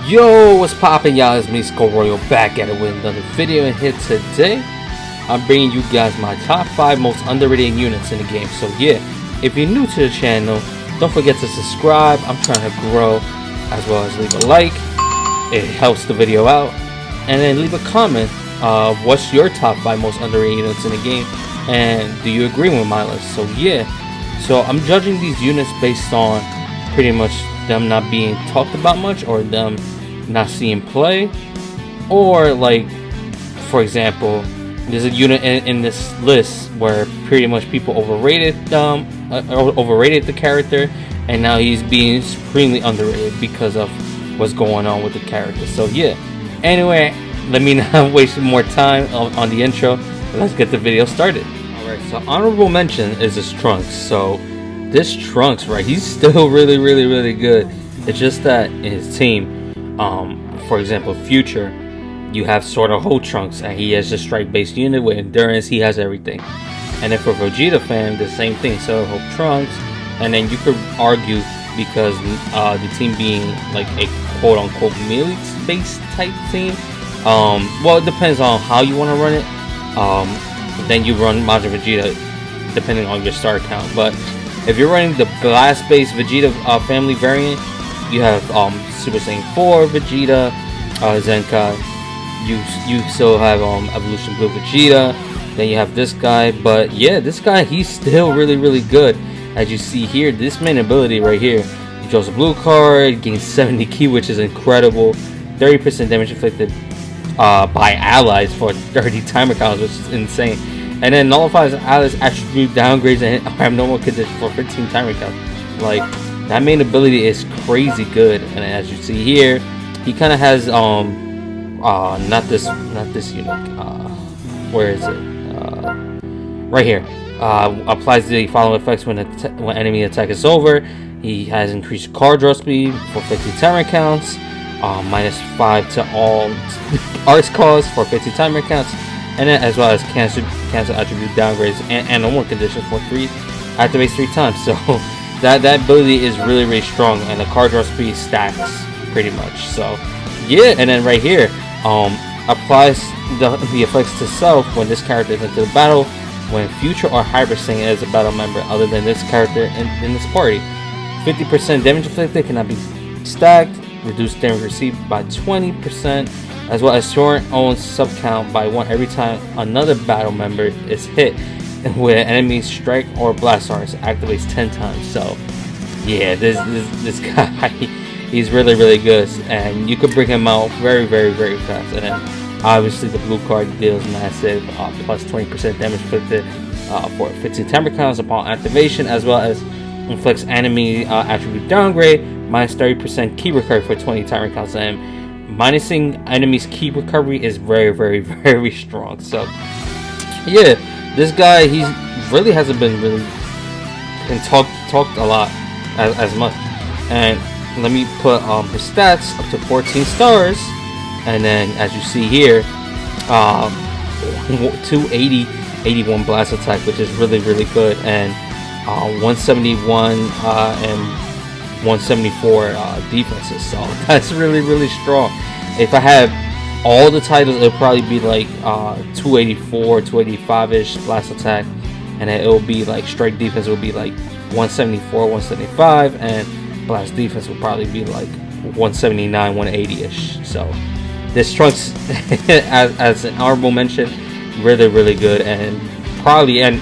Yo, what's poppin', y'all? It's me, Skullroyal, back at it with another video. And here today, I'm bringing you guys my top 5 most underrated units in the game. So yeah, if you're new to the channel, don't forget to subscribe. I'm trying to grow, as well as leave a like. It helps the video out. And then leave a comment. What's your top 5 most underrated units in the game? And do you agree with my list? So yeah, so I'm judging these units based on pretty much them not being talked about much, or them not seeing play, or like, for example, there's a unit in this list where pretty much people overrated the character, and now he's being supremely underrated because of what's going on with the character. So yeah, anyway, let me not waste more time on the intro. Let's get the video started. Alright, so honorable mention is this Trunks. So this Trunks, right, he's still really good. It's just that in his team, for example, Future, you have sort of whole Trunks, and he has a strike-based unit with endurance. He has everything. And then for Vegeta fam, the same thing. So whole Trunks, and then you could argue because the team being like a quote-unquote melee-based type team. Well, it depends on how you want to run it. Then you run Majin Vegeta depending on your star count, but if you're running the blast-based Vegeta family variant, you have Super Saiyan 4 Vegeta, Zenkai. You still have Evolution Blue Vegeta. Then you have this guy, but yeah, this guy, he's still really good. As you see here, this main ability right here, he draws a blue card, gains 70 ki, which is incredible. 30% damage inflicted by allies for 30 timer counts, which is insane. And then nullifies allies attribute downgrades and abnormal conditions for 15 timer counts. Like, that main ability is crazy good. And as you see here, he kind of has not this unit. Where is it? Right here. Applies the following effects when enemy attack is over. He has increased card draw speed for 50 timer counts. -5 to all arts costs for 50 timer counts. And then as well as cancel attribute downgrades and normal conditions for activates 3 times. So that ability is really strong, and the card draw speed stacks pretty much. So yeah, and then right here, applies the effects to self when this character is into the battle, when Future or Hyper Saiyan is a battle member other than this character in this party. 50% damage inflicted cannot be stacked. Reduce damage received by 20%, as well as your own sub count by 1 every time another battle member is hit with an enemy strike or blast arts. Activates 10 times. So yeah, this guy, he's really good, and you could bring him out very fast. And then obviously the blue card deals massive plus 20% damage inflicted for 15 timer counts upon activation, as well as inflicts enemy attribute downgrade, minus 30% ki recovery for 20 timer counts, and minusing enemies ki recovery is very strong. So yeah, this guy, he really hasn't been talked a lot as much. And let me put his stats up to 14 stars, and then as you see here, 280 81 blast attack, which is really good, and 171 and 174 defenses. So that's really strong. If I had all the titles, it would probably be like 284 285-ish blast attack, and then it will be like strike defense will be like 174 175, and blast defense will probably be like 179 180-ish. So this Trunks as an honorable mention, really good, and probably and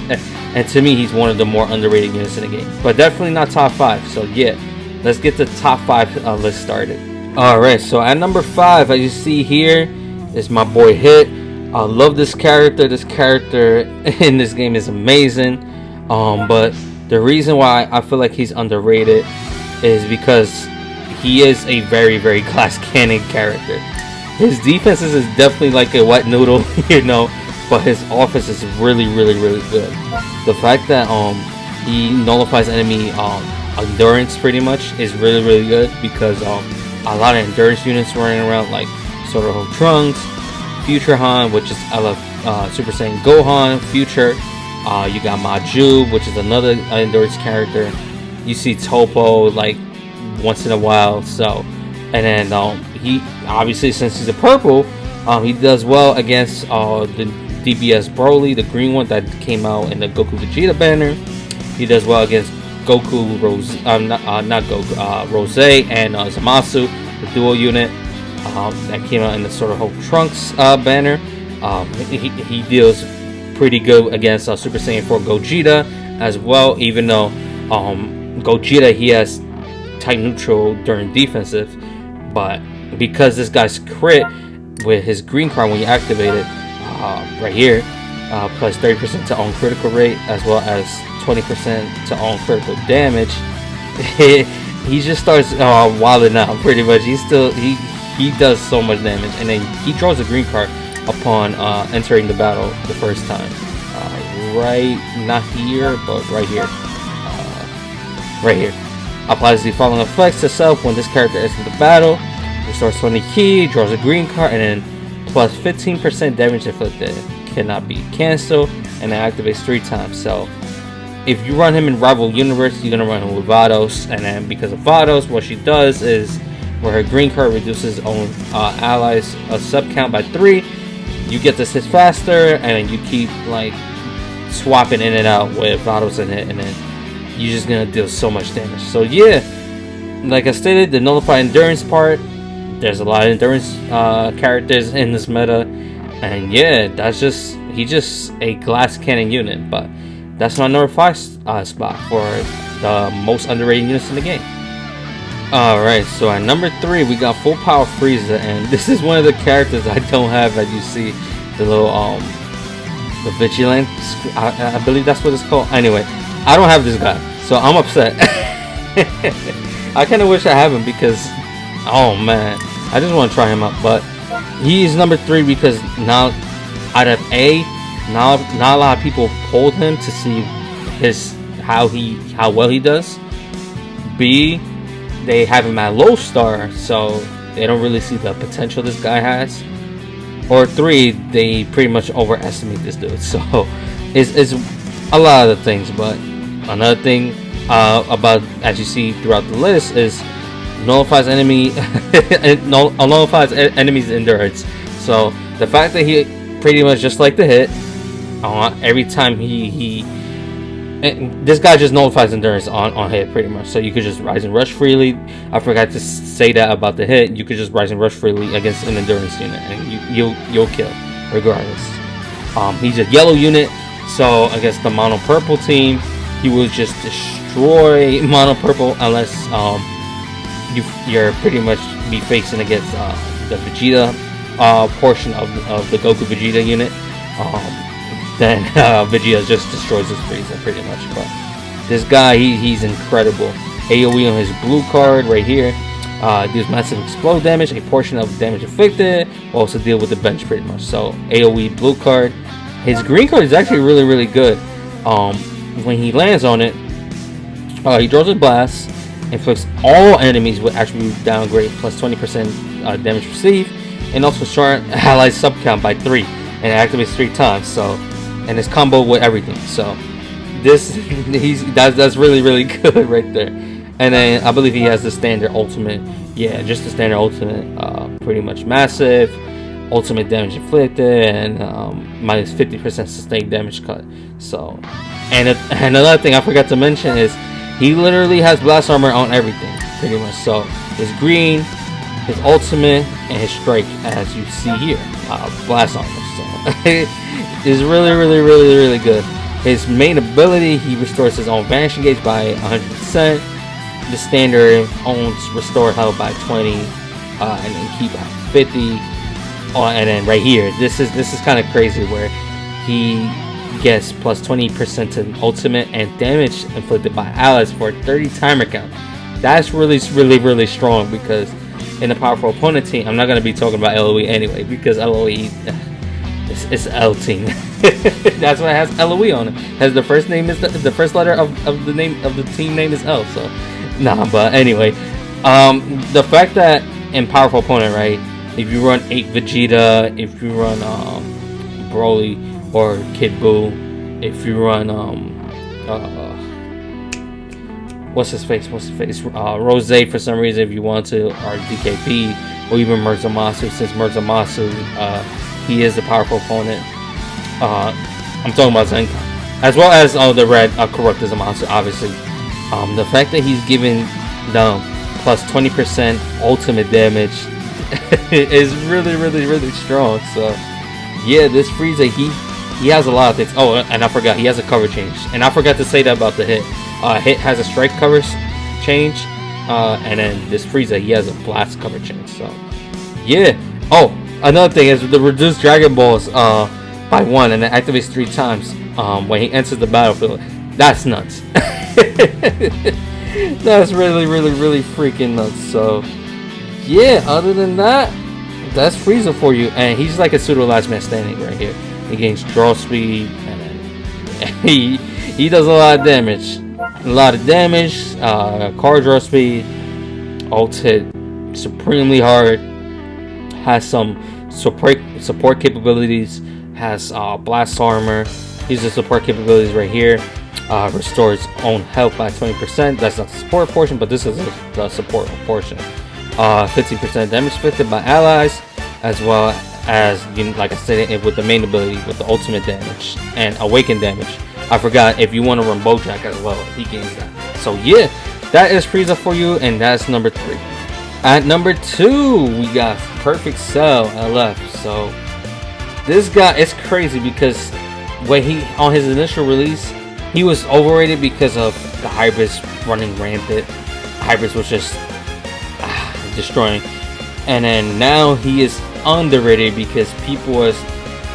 to me, he's one of the more underrated units in the game, but definitely not top 5. So yeah, let's get the top 5 list started. Alright, so at number 5, as you see here, is my boy Hit. I love this character. This character in this game is amazing. But the reason why I feel like he's underrated is because he is a very glass cannon character. His defenses is definitely like a wet noodle, you know, but his offense is really good. The fact that he nullifies enemy endurance pretty much is really good, because a lot of endurance units running around, like sort of Trunks, Future Han, which is Super Saiyan Gohan, Future. You got Maju, which is another endurance character. You see Topo like once in a while. So, and then he obviously, since he's a purple, he does well against the DBS Broly, the green one that came out in the Goku Vegeta banner. He does well against Goku Rose, not Goku, Rose and Zamasu, the dual unit that came out in the sort of whole Trunks banner. He deals pretty good against Super Saiyan 4 Gogeta as well, even though Gogeta, he has tight neutral during defensive, but because this guy's crit with his green card when you activate it, right here, plus 30% to own critical rate as well as 20% to own critical damage, he just starts wilding out pretty much. He does so much damage, and then he draws a green card upon entering the battle the first time. Right, not here, but right here. Right here. Applies the following effects to self when this character enters the battle. Restores 20 ki, draws a green card, and then plus 15% damage inflicted. Cannot be cancelled, and it activates 3 times. So if you run him in Rival Universe, you're gonna run him with Vados, and then because of Vados, what she does is where her green card reduces own allies sub count by 3. You get this hit faster, and then you keep like swapping in and out with Vados in it, and then you're just gonna deal so much damage. So yeah, like I stated, the nullified endurance part, there's a lot of endurance characters in this meta, and yeah, he's just a glass cannon unit. But that's my number 5 spot for the most underrated units in the game. Alright, so at number 3 we got full power Frieza, and this is one of the characters I don't have, as you see, the little the Vigilant, I believe that's what it's called. Anyway, I don't have this guy, so I'm upset. I kind of wish I have him because, oh man, I just want to try him out. But he's number 3 because now, out of A, not a lot of people pulled him to see how well he does. B, they have him at low star, so they don't really see the potential this guy has. Or 3, they pretty much overestimate this dude. So it's a lot of the things. But another thing about, as you see throughout the list, is nullifies enemies endurance. So the fact that he pretty much just like the hit, every time this guy just nullifies endurance on hit pretty much. So you could just rise and rush freely. I forgot to say that about the hit. You could just rise and rush freely against an endurance unit, and you'll kill regardless. He's a yellow unit, so against the mono purple team, he will just destroy mono purple unless you're pretty much be facing against the Vegeta portion of the Goku Vegeta unit. Then Vegeta just destroys his Frieza pretty much. But this guy, he's incredible. AoE on his blue card right here. Deals massive explode damage, a portion of damage inflicted. Will also deal with the bench pretty much. So AoE blue card. His green card is actually really, really good. When he lands on it, he draws a blast, inflicts all enemies with attribute downgrade plus 20% damage received, and also short allies sub count by 3, and it activates 3 times. So, and it's combo with everything. So that's really, really good right there. And then I believe he has the standard ultimate. Yeah, just the standard ultimate. Pretty much massive ultimate damage inflicted, and minus 50% sustained damage cut. So, and another thing I forgot to mention is he literally has blast armor on everything pretty much. So his green, his ultimate, and his strike, as you see here, blast armor. So is really, really, really, really good. His main ability, he restores his own vanishing gauge by 100%. The standard owns restore health by 20, and then keep by 50. And then right here, this is kind of crazy, where he gets plus 20% to ultimate and damage inflicted by allies for a 30 timer count. That's really, really, really strong, because in a powerful opponent team, I'm not going to be talking about LOE anyway, because LOE it's L team. That's why it has LOE on it. Has the first name is the first letter of the name of the team name is L. So nah, but anyway, the fact that in powerful opponent, right? If you run 8 Vegeta, if you run Broly or Kid Buu, if you run what's his face? Rose for some reason, if you want to, or DKP, or even Murzomasu, since Murzomasu, he is a powerful opponent. I'm talking about Zenkai, as well as the red corrupted Zamasu, obviously. The fact that he's giving them plus 20% ultimate damage is really strong. So yeah, this Frieza, he has a lot of things. Oh, and I forgot, he has a cover change, and I forgot to say that about the hit. Hit has a strike cover change, and then this Frieza, he has a blast cover change. So yeah. Oh, another thing is the reduced Dragon Balls by 1, and it activates 3 times when he enters the battlefield. That's nuts. That's really freaking nuts. So yeah, other than that, that's Frieza for you, and he's like a pseudo last man standing right here. He gains draw speed, and he does a lot of damage. Card draw speed, ult hit supremely hard, has some support capabilities, has blast armor. These are support capabilities right here. Restores own health by 20%. That's not the support portion, but this is the support portion. 15% damage inflicted by allies, as well as, like I said, with the main ability with the ultimate damage and awakened damage. I forgot, if you want to run Bojack as well, he gains that. So yeah, that is Frieza for you, and that's number 3. At number 2, we got Perfect Cell LF. So this guy is crazy because when he on his initial release, he was overrated because of the hybrids running rampant. Hybrids was just destroying, and then now he is underrated because people was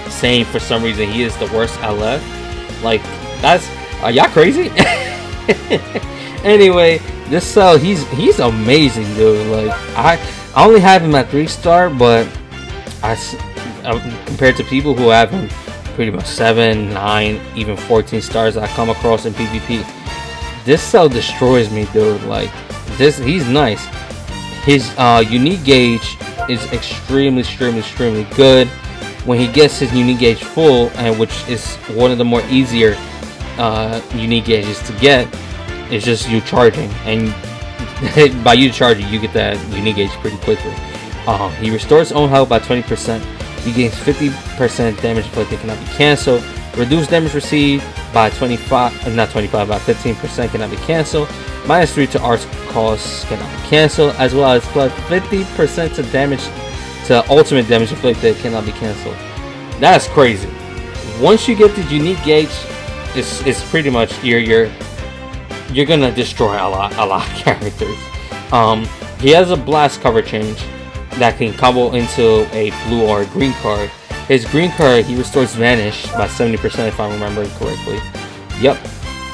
saying for some reason he is the worst LF. Like, that's y'all crazy? Anyway, this Cell, he's amazing, dude. Like, I only have him at 3-star, but compared to people who have him pretty much 7, 9, even 14 stars I come across in PvP, this Cell destroys me, dude. Like, he's nice. His unique gauge is extremely good. When he gets his unique gauge full, and which is one of the more easier unique gauges to get, it's just you charging, and by you charging, you get that unique gauge pretty quickly. He restores own health by 20%. He gains 50% damage inflicted, cannot be cancelled. Reduced damage received by 15% cannot be cancelled. -3 to arts cost cannot be cancelled, as well as plus 50% to damage to ultimate damage inflicted cannot be cancelled. That's crazy. Once you get the unique gauge, it's pretty much you're gonna destroy a lot of characters. He has a blast cover change that can combo into a blue or a green card. His green card, he restores Vanish by 70% if I remember correctly. Yep.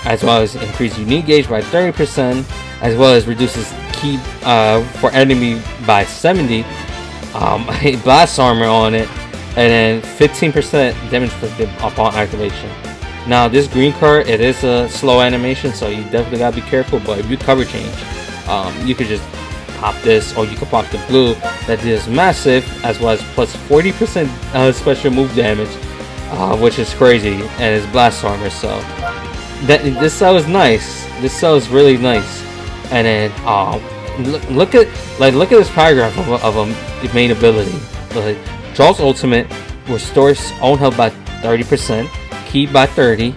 As well as increased unique gauge by 30%, as well as reduces key for enemy by 70. Blast armor on it, and then 15% damage inflicted upon activation. Now this green card, it is a slow animation, so you definitely gotta be careful. But if you cover change, you could just pop this, or you could pop the blue that deals massive, as well as plus 40% special move damage, which is crazy, and it's blast armor. So this cell is nice. This cell is really nice. And then look at this paragraph of a main ability. Like, draws ultimate, restores own health by 30%, key by 30,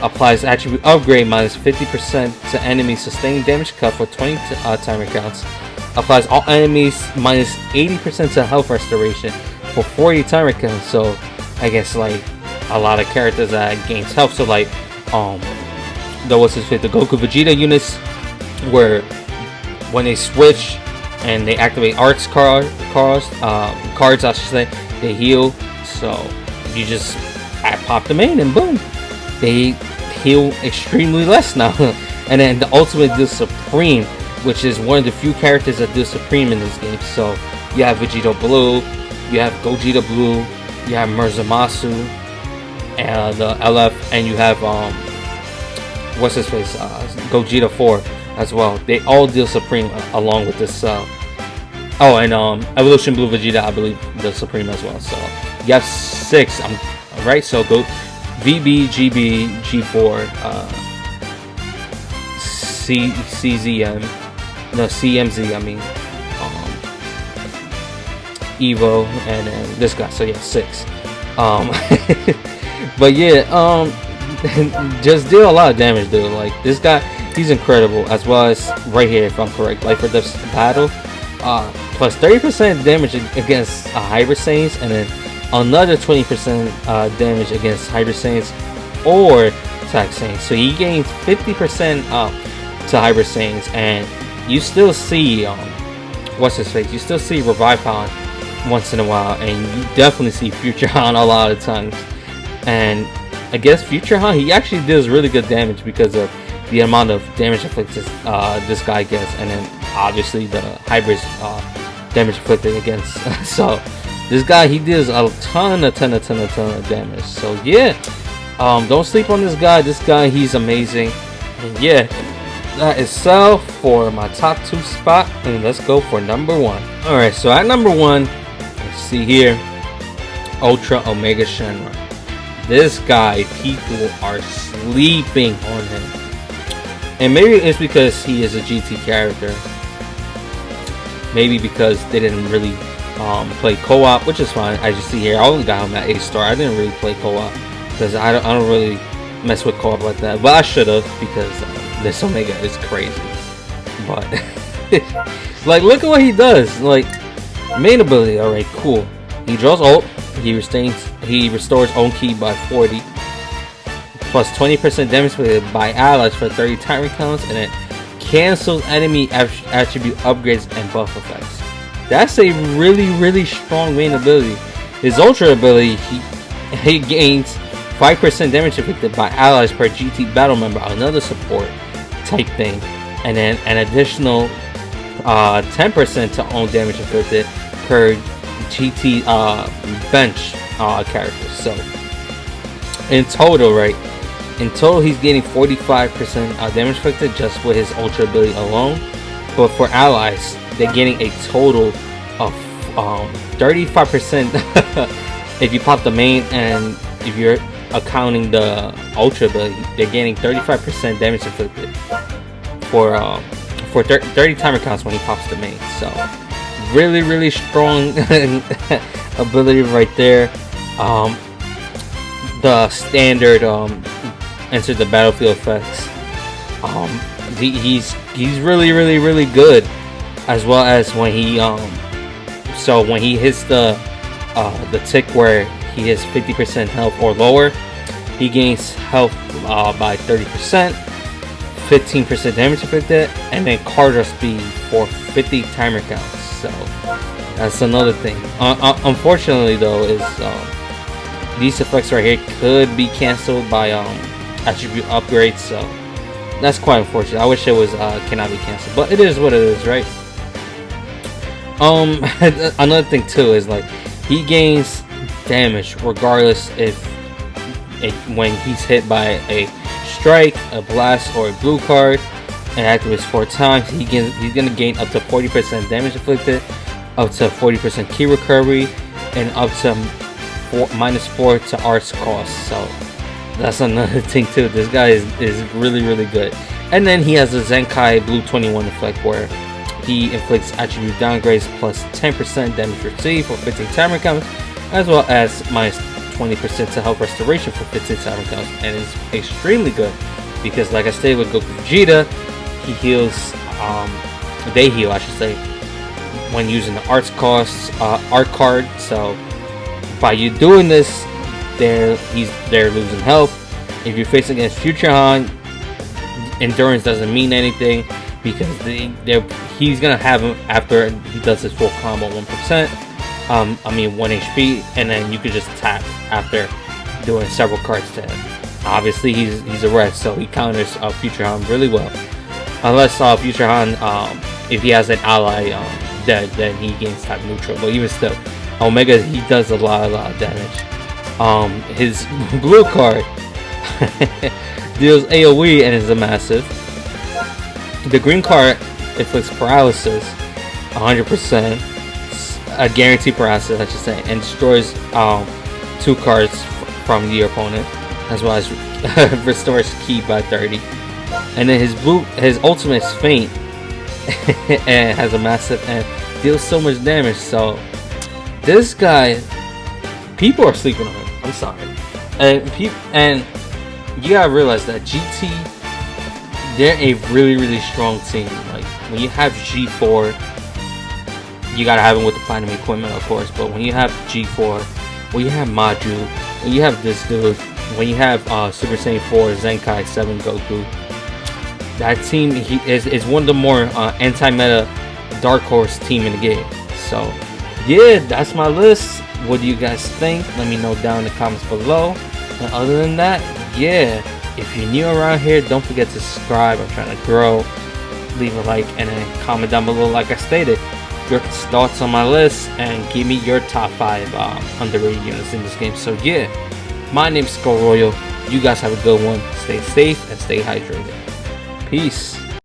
applies attribute upgrade minus 50% to enemy sustained damage cut for 20 timer counts, applies all enemies minus 80% to health restoration for 40 timer counts. So I guess like a lot of characters that gains health. So like the Goku Vegeta units, where when they switch and they activate arts cards, I should say, they heal. So you just pop them in and boom, they heal extremely less now. And then the ultimate deals supreme, which is one of the few characters that deals supreme in this game. So you have Vegeta Blue, you have Gogeta Blue, you have Murzomasu, and the LF, and you have what's his face, Gogeta 4 as well. They all deal supreme along with this oh, and Evolution Blue Vegeta, I believe, does supreme as well. So you have 6, right? So go VB, GB, G4, CZM, no, CMZ, I mean, Evo, and then this guy. So yeah, 6. But yeah, just deal a lot of damage, dude. Like this guy, he's incredible. As well as right here, if I'm correct, Life or Death battle, plus 30% damage against Hyper Saiyans, and then another 20% damage against Hyper Saiyans or Attack Saiyans. So he gains 50% up to Hyper Saiyans, and you still see what's his face? You still see Revive Han once in a while, and you definitely see Future Han a lot of times. And I guess Future Han, he actually does really good damage because of the amount of damage inflicted this guy gets, and then obviously the hybrids damage inflicted against. So this guy, he does a ton of damage. So yeah, don't sleep on this guy. This guy, he's amazing. And yeah, that is so for my top 2 spot, and let's go for number 1. All right, so at number 1, let's see here, Ultra Omega Shinra. This guy, people are sleeping on him, and maybe it's because he is a GT character. Maybe because they didn't really play co-op, which is fine. As you see here, I only got him at 8-star. I didn't really play co-op because I don't really mess with co-op like that, but I should have, because this Omega is crazy. But like, look at what he does. Like, main ability, alright, cool. He draws ult, he restores own ki by 40, plus 20% damage by allies for 30 time recounts, and it cancels enemy attribute upgrades and buff effects. That's a really strong main ability. His ultra ability, he gains 5% damage inflicted by allies per GT battle member, another support type thing, and then an additional 10% to own damage inflicted per GT bench characters. So in total, right? In total, he's getting 45% damage inflicted just with his ultra ability alone. But for allies, they're getting a total of 35% if you pop the main, and if you're accounting the ultra ability, they're getting 35% damage inflicted for 30 timer counts when he pops the main. So really strong ability right there. The standard enter the battlefield effects, he's really good, as well as when he so when he hits the tick where he has 50% health or lower, he gains health by 30%, 15% damage inflicted, and then card speed for 50 timer counts. So that's another thing. Unfortunately though, is these effects right here could be cancelled by attribute upgrades, so that's quite unfortunate. I wish it was cannot be cancelled, but it is what it is, right? Another thing too is, like, he gains damage regardless when he's hit by a strike, a blast, or a blue card, and activates 4 times. He's gonna gain up to 40% damage inflicted, up to 40% ki recovery, and up to -4 to arts cost. So that's another thing too. This guy is really good. And then he has a Zenkai Blue 21 effect, where he inflicts attribute downgrades plus 10% damage received for 15 timer counts, as well as -20% to health restoration for 15 timer counts. And it's extremely good because, like I stated with Goku Vegeta, he heals, they heal, I should say, when using the arts costs art card. So by you doing this, they're losing health. If you're facing against Future Han, endurance doesn't mean anything, because he's gonna have him after he does his full combo 1%. 1 HP, and then you could just tap after doing several cards to him. Obviously, he's a red, so he counters Future Han really well. Unless Future Han, if he has an ally dead, then he gains type neutral. But even still, Omega, he does a lot of damage. His blue card deals AoE and is a massive. The green card inflicts paralysis, 100%, a guaranteed paralysis, I should say, and destroys 2 cards from your opponent, as well as restores ki by 30. And then his ultimate is faint and has a massive and deals so much damage. So this guy, people are sleeping on him. I'm sorry, and you gotta realize that GT, they're a really strong team. Like when you have G4, you gotta have him with the platinum equipment, of course. But when you have G4, when you have Maju, when you have this dude, when you have Super Saiyan 4, Zenkai 7 Goku, that team is one of the more anti-meta dark horse team in the game. So yeah, that's my list. What do you guys think? Let me know down in the comments below. And other than that, yeah, if you're new around here, don't forget to subscribe. I'm trying to grow. Leave a like and a comment down below, like I stated, your thoughts on my list, and give me your top 5 underrated units in this game. So yeah, my name's Skullroyal. You guys have a good one. Stay safe and stay hydrated. Peace.